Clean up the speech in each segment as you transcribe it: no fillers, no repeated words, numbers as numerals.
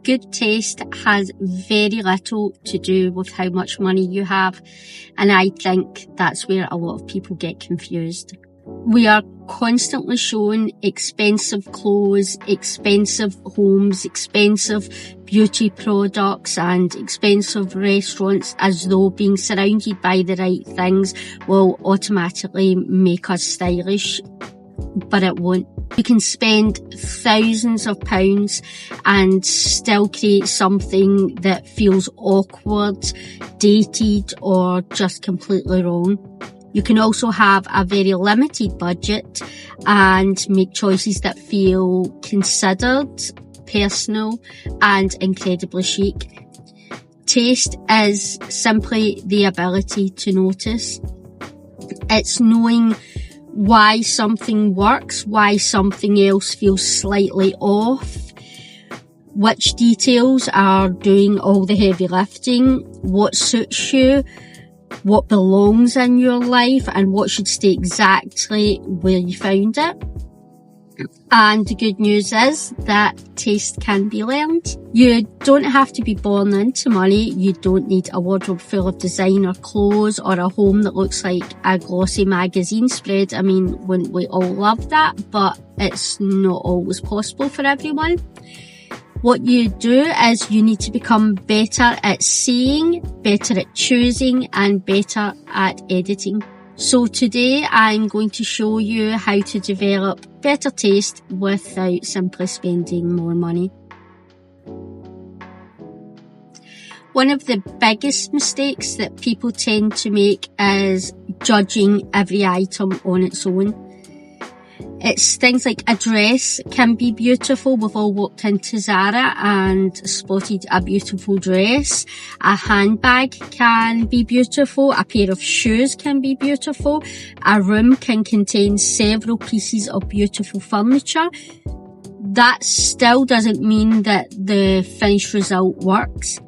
Good taste has very little to do with how much money you have, and I think that's where a lot of people get confused. We are constantly shown expensive clothes, expensive homes, expensive beauty products and expensive restaurants as though being surrounded by the right things will automatically make us stylish, but it won't. You can spend thousands of pounds and still create something that feels awkward, dated, or just completely wrong. You can also have a very limited budget and make choices that feel considered, personal, and incredibly chic. Taste is simply the ability to notice. It's knowing why something works, why something else feels slightly off, which details are doing all the heavy lifting, what suits you, what belongs in your life, and what should stay exactly where you found it. And the good news is that taste can be learned. You don't have to be born into money. You don't need a wardrobe full of designer clothes or a home that looks like a glossy magazine spread. I mean, wouldn't we all love that? But it's not always possible for everyone. What you do is you need to become better at seeing, better at choosing, and better at editing. So today I'm going to show you how to develop better taste without simply spending more money. One of the biggest mistakes that people tend to make is judging every item on its own. It's things like a dress can be beautiful. We've all walked into Zara and spotted a beautiful dress. A handbag can be beautiful. A pair of shoes can be beautiful. A room can contain several pieces of beautiful furniture. That still doesn't mean that the finished result works.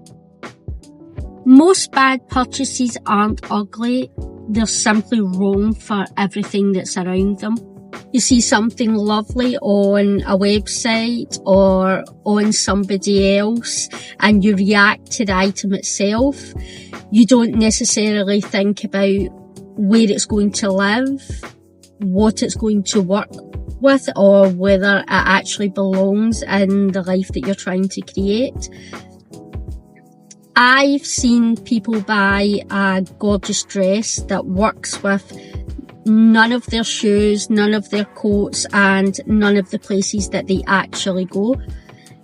Most bad purchases aren't ugly. They're simply wrong for everything that's around them. You see something lovely on a website or on somebody else and you react to the item itself. You don't necessarily think about where it's going to live, what it's going to work with, or whether it actually belongs in the life that you're trying to create. I've seen people buy a gorgeous dress that works with none of their shoes, none of their coats, and none of the places that they actually go.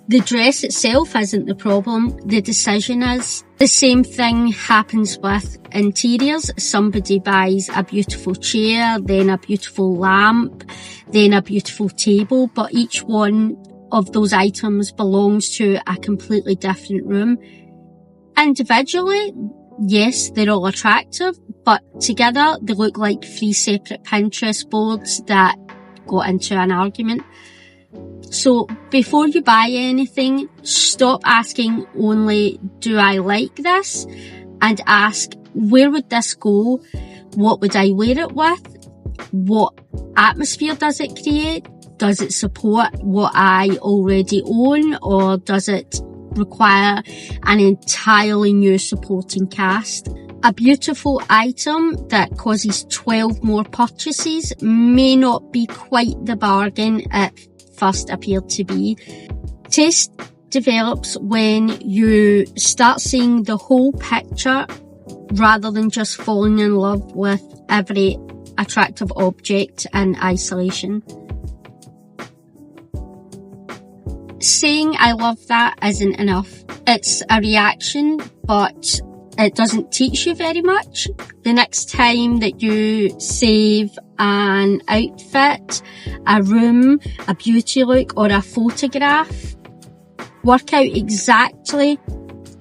The dress itself isn't the problem, the decision is. The same thing happens with interiors. Somebody buys a beautiful chair, then a beautiful lamp, then a beautiful table, but each one of those items belongs to a completely different room. Individually, yes, they're all attractive, but together they look like 3 separate Pinterest boards that got into an argument. So before you buy anything, stop asking only, do I like this? And ask, where would this go? What would I wear it with? What atmosphere does it create? Does it support what I already own, or does it require an entirely new supporting cast? A beautiful item that causes 12 more purchases may not be quite the bargain it first appeared to be. Taste develops when you start seeing the whole picture rather than just falling in love with every attractive object in isolation. Saying I love that isn't enough. It's a reaction, but it doesn't teach you very much. The next time that you save an outfit, a room, a beauty look, or a photograph, work out exactly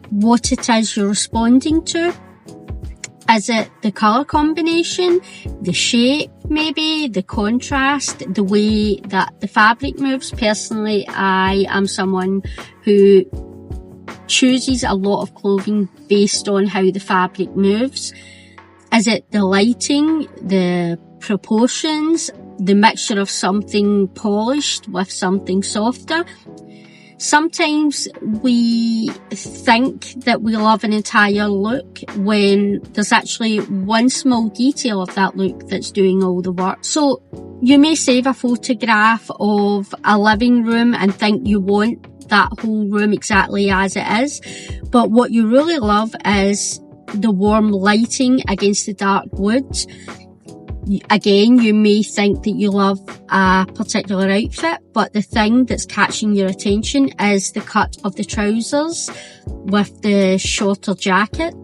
what it is you're responding to. Is it the colour combination, the shape maybe, the contrast, the way that the fabric moves? Personally, I am someone who chooses a lot of clothing based on how the fabric moves. Is it the lighting, the proportions, the mixture of something polished with something softer? Sometimes we think that we love an entire look when there's actually one small detail of that look that's doing all the work. So you may save a photograph of a living room and think you want that whole room exactly as it is, but what you really love is the warm lighting against the dark woods. Again, you may think that you love a particular outfit, but the thing that's catching your attention is the cut of the trousers with the shorter jacket.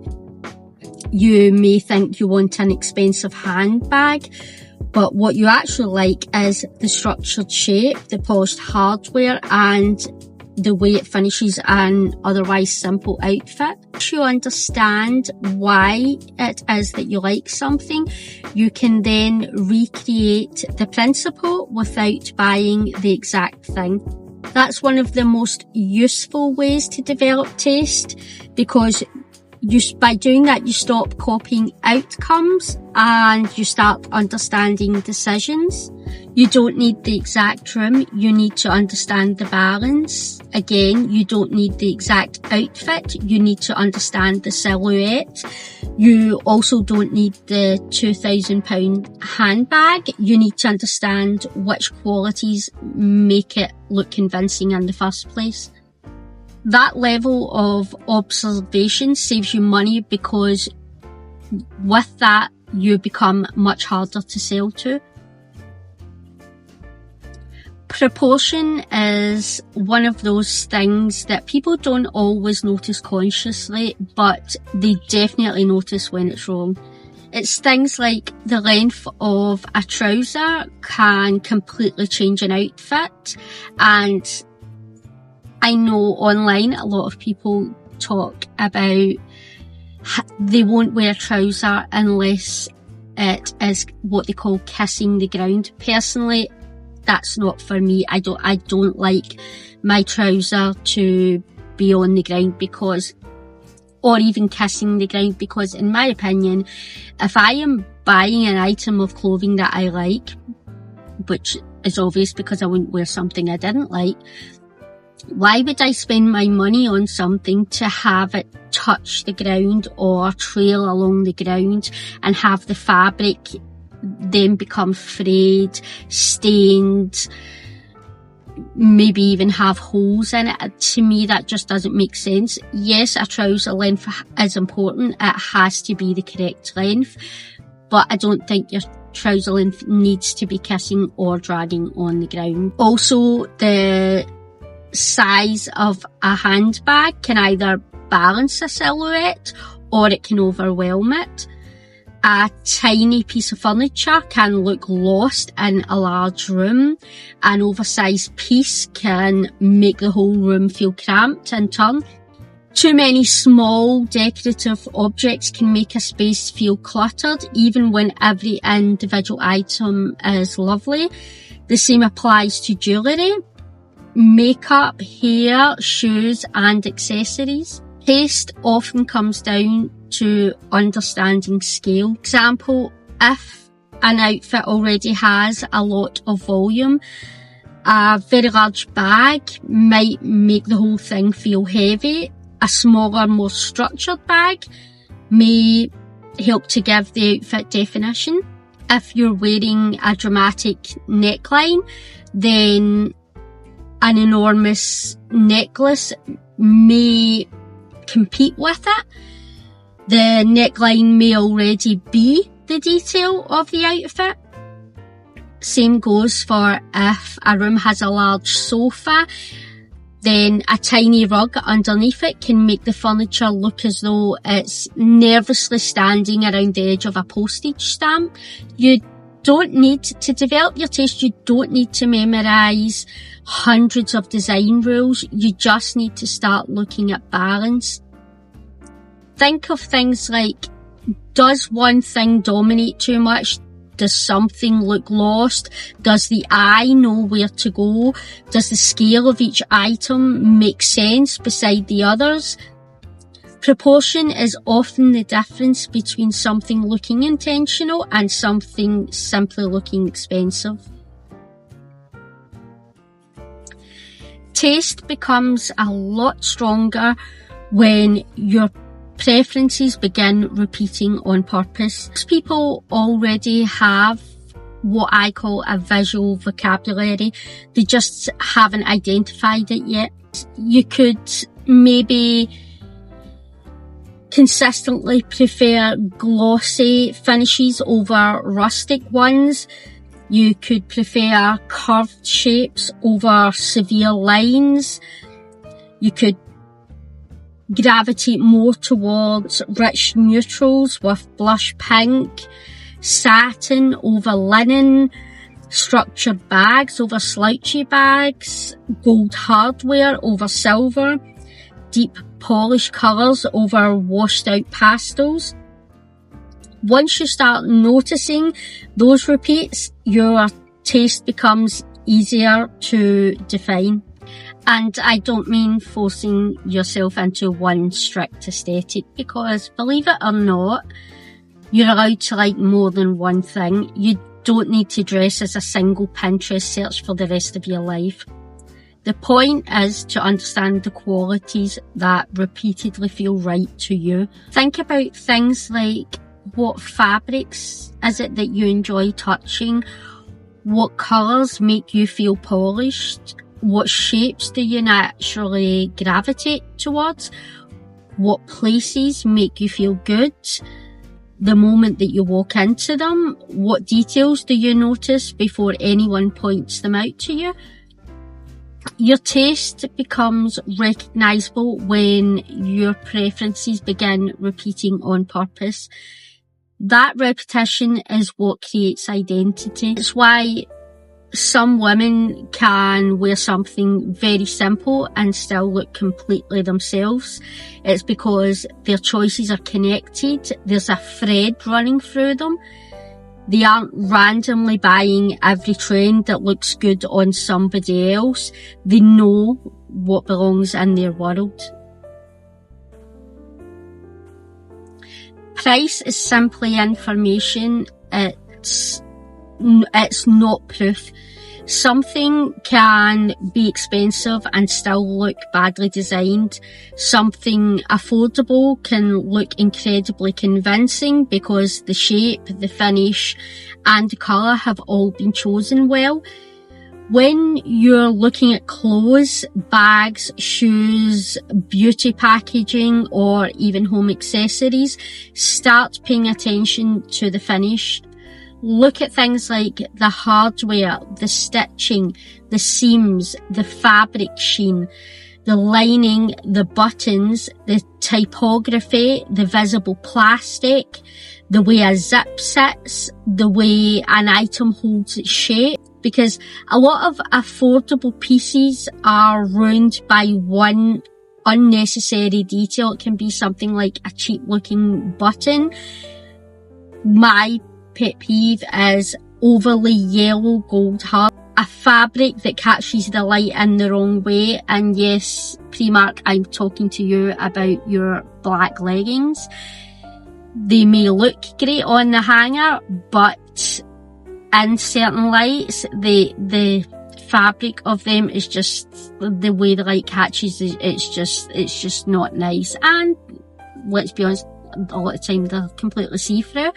You may think you want an expensive handbag, but what you actually like is the structured shape, the polished hardware, and the way it finishes an otherwise simple outfit. Once you understand why it is that you like something, you can then recreate the principle without buying the exact thing. That's one of the most useful ways to develop taste, because by doing that, you stop copying outcomes and you start understanding decisions. You don't need the exact room, you need to understand the balance. Again, you don't need the exact outfit, you need to understand the silhouette. You also don't need the £2,000 handbag, you need to understand which qualities make it look convincing in the first place. That level of observation saves you money, because with that, you become much harder to sell to. Proportion is one of those things that people don't always notice consciously, but they definitely notice when it's wrong. It's things like the length of a trouser can completely change an outfit, and I know online a lot of people talk about they won't wear a trouser unless it is what they call kissing the ground. Personally, that's not for me. I don't like my trouser to be on the ground, because, or even kissing the ground, because in my opinion, if I am buying an item of clothing that I like, which is obvious because I wouldn't wear something I didn't like, why would I spend my money on something to have it touch the ground or trail along the ground and have the fabric then become frayed, stained, maybe even have holes in it? To me, that just doesn't make sense. Yes, a trouser length is important. It has to be the correct length, but I don't think your trouser length needs to be kissing or dragging on the ground. Also, the size of a handbag can either balance a silhouette or it can overwhelm it. A tiny piece of furniture can look lost in a large room. An oversized piece can make the whole room feel cramped in turn. Too many small decorative objects can make a space feel cluttered, even when every individual item is lovely. The same applies to jewellery, makeup, hair, shoes and accessories. Taste often comes down to understanding scale. For example, if an outfit already has a lot of volume, a very large bag might make the whole thing feel heavy. A smaller, more structured bag may help to give the outfit definition. If you're wearing a dramatic neckline, then an enormous necklace may compete with it. The neckline may already be the detail of the outfit. Same goes for if a room has a large sofa, then a tiny rug underneath it can make the furniture look as though it's nervously standing around the edge of a postage stamp. You don't need to develop your taste, you don't need to memorise hundreds of design rules, you just need to start looking at balance. Think of things like, does one thing dominate too much? Does something look lost? Does the eye know where to go? Does the scale of each item make sense beside the others? Proportion is often the difference between something looking intentional and something simply looking expensive. Taste becomes a lot stronger when your preferences begin repeating on purpose. Most people already have what I call a visual vocabulary. They just haven't identified it yet. You could maybe consistently prefer glossy finishes over rustic ones. You could prefer curved shapes over severe lines. You could gravitate more towards rich neutrals with blush pink, satin over linen, structured bags over slouchy bags, gold hardware over silver, deep polished colours over washed out pastels. Once you start noticing those repeats, your taste becomes easier to define. And I don't mean forcing yourself into one strict aesthetic, because believe it or not, you're allowed to like more than one thing. You don't need to dress as a single Pinterest search for the rest of your life. The point is to understand the qualities that repeatedly feel right to you. Think about things like, what fabrics is it that you enjoy touching? What colours make you feel polished? What shapes do you naturally gravitate towards? What places make you feel good the moment that you walk into them? What details do you notice before anyone points them out to you? Your taste becomes recognisable when your preferences begin repeating on purpose. That repetition is what creates identity. It's why some women can wear something very simple and still look completely themselves. It's because their choices are connected. There's a thread running through them. They aren't randomly buying every trend that looks good on somebody else. They know what belongs in their world. Price is simply information. It's not proof. Something can be expensive and still look badly designed. Something affordable can look incredibly convincing because the shape, the finish, and the colour have all been chosen well. When you're looking at clothes, bags, shoes, beauty packaging, or even home accessories, start paying attention to the finish. Look at things like the hardware, the stitching, the seams, the fabric sheen, the lining, the buttons, the typography, the visible plastic, the way a zip sits, the way an item holds its shape. Because a lot of affordable pieces are ruined by one unnecessary detail. It can be something like a cheap looking button. My pet peeve is overly yellow gold heart, a fabric that catches the light in the wrong way. And yes, Primark, I'm talking to you about your black leggings. They may look great on the hanger, but in certain lights, the fabric of them is just, the way the light catches, it's just not nice. And let's be honest, a lot of time they're completely see-through.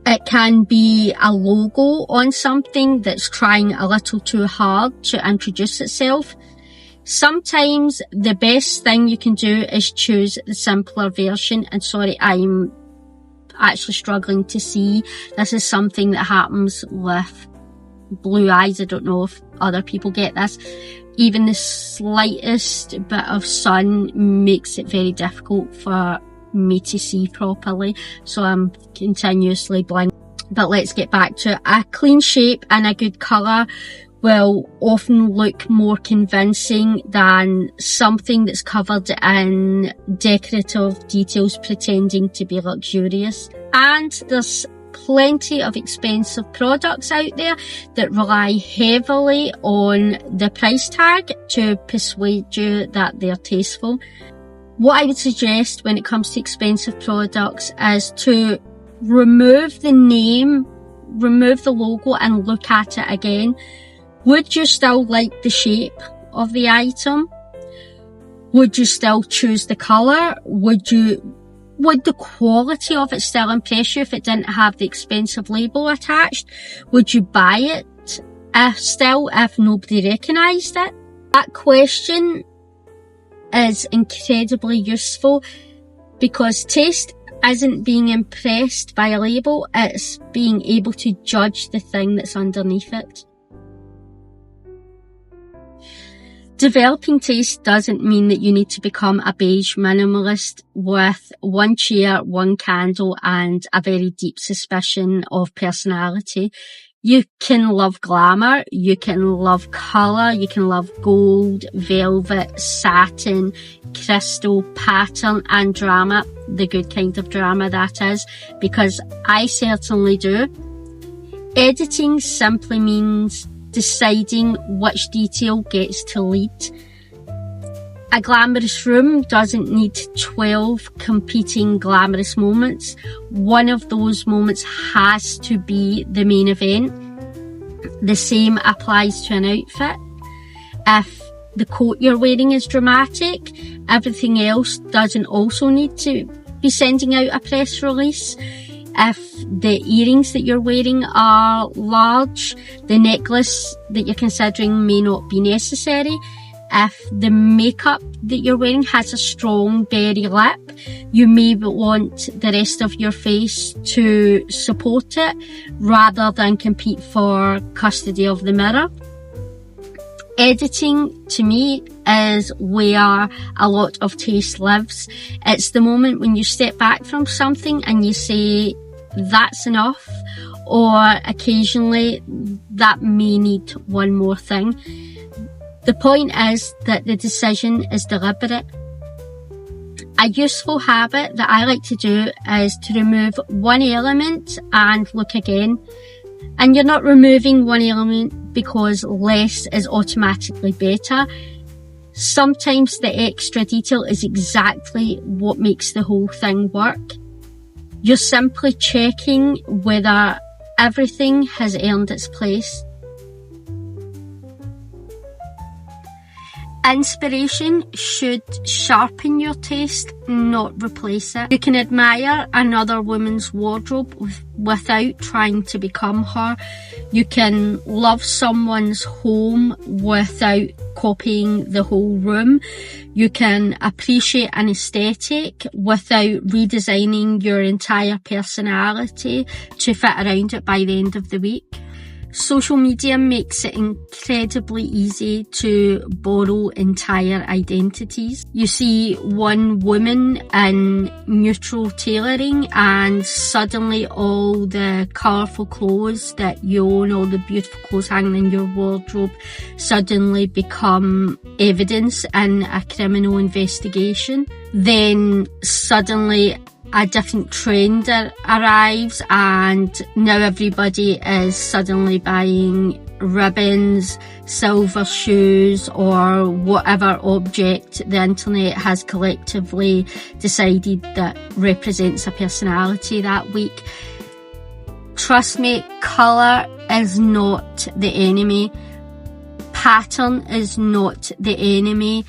It can be a logo on something that's trying a little too hard to introduce itself. Sometimes the best thing you can do is choose the simpler version. And sorry, I'm actually struggling to see. This is something that happens with blue eyes. I don't know if other people get this. Even the slightest bit of sun makes it very difficult for me to see properly, so I'm continuously blind. But let's get back to it. A clean shape and a good colour will often look more convincing than something that's covered in decorative details pretending to be luxurious. And there's plenty of expensive products out there that rely heavily on the price tag to persuade you that they're tasteful. What I would suggest when it comes to expensive products is to remove the name, remove the logo and look at it again. Would you still like the shape of the item? Would you still choose the colour? Would the quality of it still impress you if it didn't have the expensive label attached? Would you buy it if nobody recognised it? That question is incredibly useful, because taste isn't being impressed by a label, it's being able to judge the thing that's underneath it. Developing taste doesn't mean that you need to become a beige minimalist with one chair, one candle, and a very deep suspicion of personality. You can love glamour, you can love colour, you can love gold, velvet, satin, crystal, pattern, and drama. The good kind of drama, that is, because I certainly do. Editing simply means deciding which detail gets to lead. A glamorous room doesn't need 12 competing glamorous moments. One of those moments has to be the main event. The same applies to an outfit. If the coat you're wearing is dramatic, everything else doesn't also need to be sending out a press release. If the earrings that you're wearing are large, the necklace that you're considering may not be necessary. If the makeup that you're wearing has a strong berry lip, you may want the rest of your face to support it rather than compete for custody of the mirror. Editing, to me, is where a lot of taste lives. It's the moment when you step back from something and you say, that's enough, or occasionally that may need one more thing. The point is that the decision is deliberate. A useful habit that I like to do is to remove one element and look again. And you're not removing one element because less is automatically better. Sometimes the extra detail is exactly what makes the whole thing work. You're simply checking whether everything has earned its place. Inspiration should sharpen your taste, not replace it. You can admire another woman's wardrobe without trying to become her. You can love someone's home without copying the whole room. You can appreciate an aesthetic without redesigning your entire personality to fit around it by the end of the week. Social media makes it incredibly easy to borrow entire identities. You see one woman in neutral tailoring and suddenly all the colourful clothes that you own, all the beautiful clothes hanging in your wardrobe suddenly become evidence in a criminal investigation. Then suddenly a different trend arrives and now everybody is suddenly buying ribbons, silver shoes, or whatever object the internet has collectively decided that represents a personality that week. Trust me, colour is not the enemy. Pattern is not the enemy.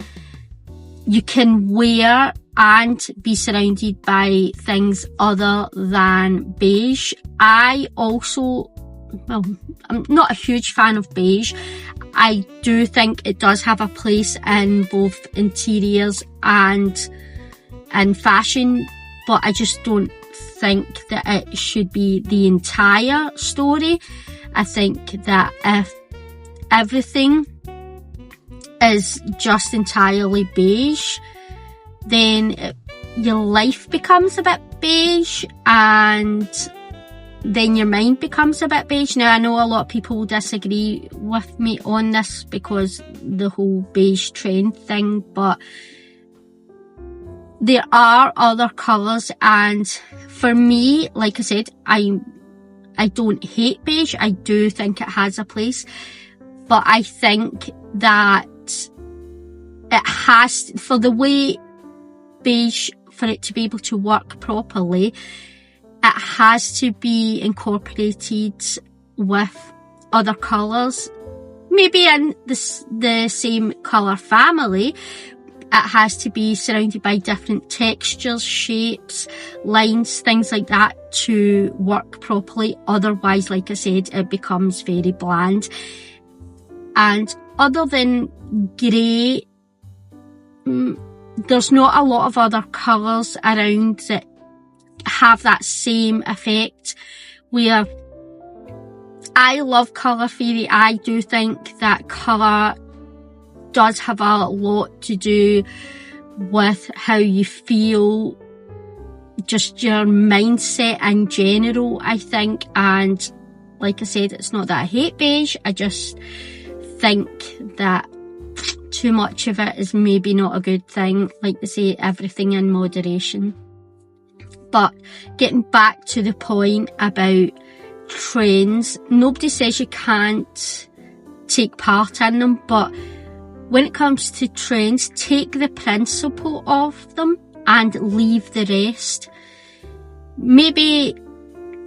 You can wear and be surrounded by things other than beige. I'm not a huge fan of beige. I do think it does have a place in both interiors and fashion, but I just don't think that it should be the entire story. I think that if everything is just entirely beige, then your life becomes a bit beige and then your mind becomes a bit beige. Now, I know a lot of people will disagree with me on this because the whole beige trend thing, but there are other colours, and for me, like I said, I don't hate beige. I do think it has a place, but I think that it has, for the way beige, for it to be able to work properly, it has to be incorporated with other colours. maybe in the same colour family, it has to be surrounded by different textures, shapes, lines, things like that to work properly. Otherwise, like I said, it becomes very bland. And other than grey, there's not a lot of other colours around that have that same effect. Where I love colour theory, I do think that colour does have a lot to do with how you feel, just your mindset in general, I think. And like I said, it's not that I hate beige, I just think that too much of it is maybe not a good thing. Like they say, everything in moderation. But getting back to the point about trends, nobody says you can't take part in them, but when it comes to trends, take the principle of them and leave the rest. Maybe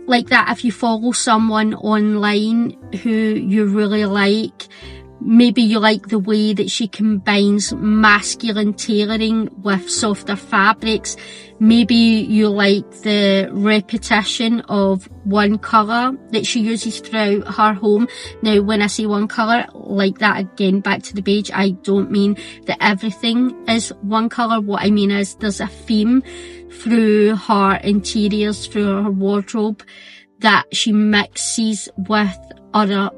like that, if you follow someone online who you really like, maybe you like the way that she combines masculine tailoring with softer fabrics. Maybe you like the repetition of one colour that she uses throughout her home. Now, when I say one colour, like that again, back to the beige, I don't mean that everything is one colour. What I mean is there's a theme through her interiors, through her wardrobe, that she mixes with other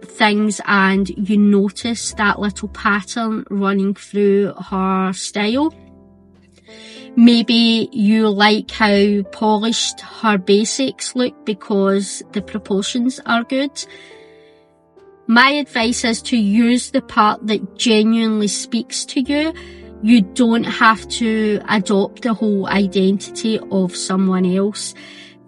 things, and you notice that little pattern running through her style. Maybe you like how polished her basics look because the proportions are good. My advice is to use the part that genuinely speaks to you. You don't have to adopt the whole identity of someone else.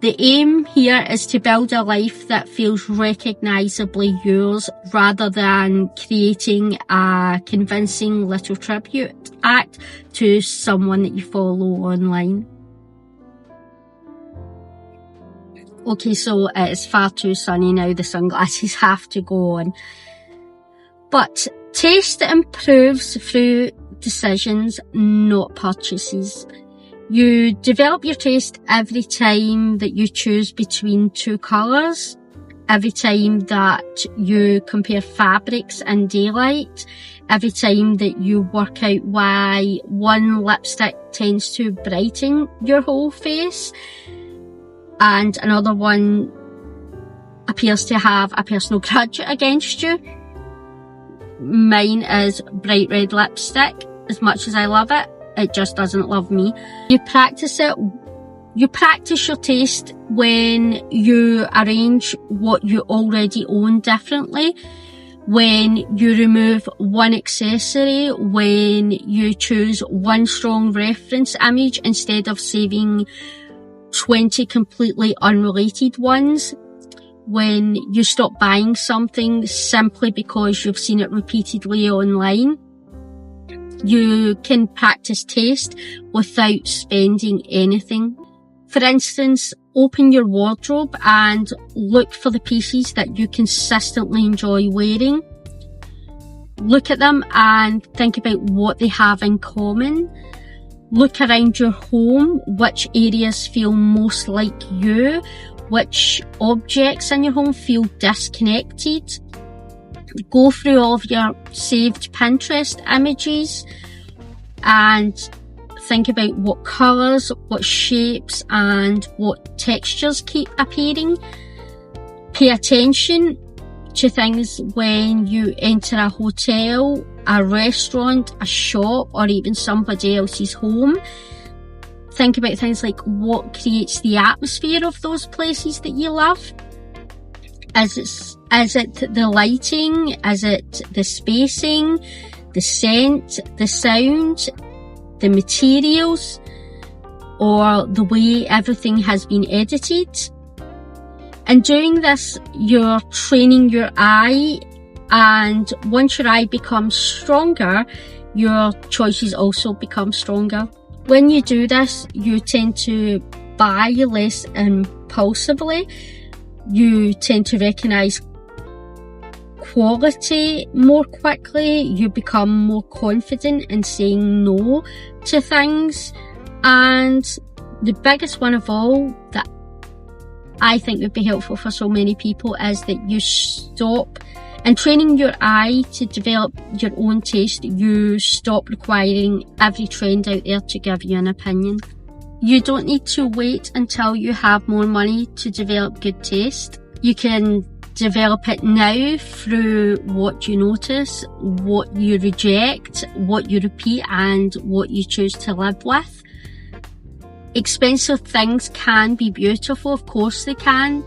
The aim here is to build a life that feels recognisably yours, rather than creating a convincing little tribute act to someone that you follow online. Okay, so it's far too sunny now, the sunglasses have to go on. But taste improves through decisions, not purchases. You develop your taste every time that you choose between two colours, every time that you compare fabrics in daylight, every time that you work out why one lipstick tends to brighten your whole face and another one appears to have a personal grudge against you. Mine is bright red lipstick. As much as I love it, it just doesn't love me. You practice it. You practice your taste when you arrange what you already own differently, when you remove one accessory, when you choose one strong reference image instead of saving 20 completely unrelated ones, when you stop buying something simply because you've seen it repeatedly online. You can practice taste without spending anything. For instance, open your wardrobe and look for the pieces that you consistently enjoy wearing. Look at them and think about what they have in common. Look around your home, which areas feel most like you, which objects in your home feel disconnected. Go through all of your saved Pinterest images and think about what colours, what shapes and what textures keep appearing. Pay attention to things when you enter a hotel, a restaurant, a shop, or even somebody else's home. Think about things like what creates the atmosphere of those places that you love. Is it the lighting? Is it the spacing, the scent, the sound, the materials, or the way everything has been edited? In doing this, you're training your eye, and once your eye becomes stronger, your choices also become stronger. When you do this, you tend to buy less impulsively. You tend to recognise quality more quickly. You become more confident in saying no to things. And the biggest one of all that I think would be helpful for so many people is that you stop, and training your eye to develop your own taste, you stop requiring every trend out there to give you an opinion. You don't need to wait until you have more money to develop good taste. You can develop it now through what you notice, what you reject, what you repeat, and what you choose to live with. Expensive things can be beautiful, of course they can.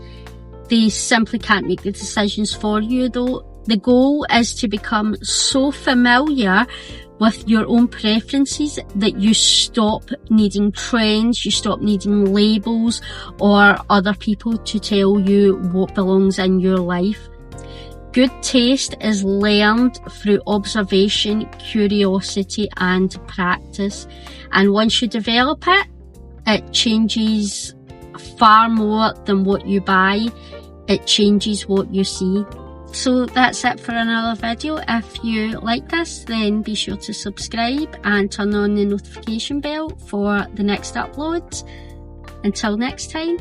They simply can't make the decisions for you though. The goal is to become so familiar with your own preferences that you stop needing trends, you stop needing labels or other people to tell you what belongs in your life. Good taste is learned through observation, curiosity and practice. And once you develop it, it changes far more than what you buy. It changes what you see. So that's it for another video. If you like this, then be sure to subscribe and turn on the notification bell for the next upload. Until next time.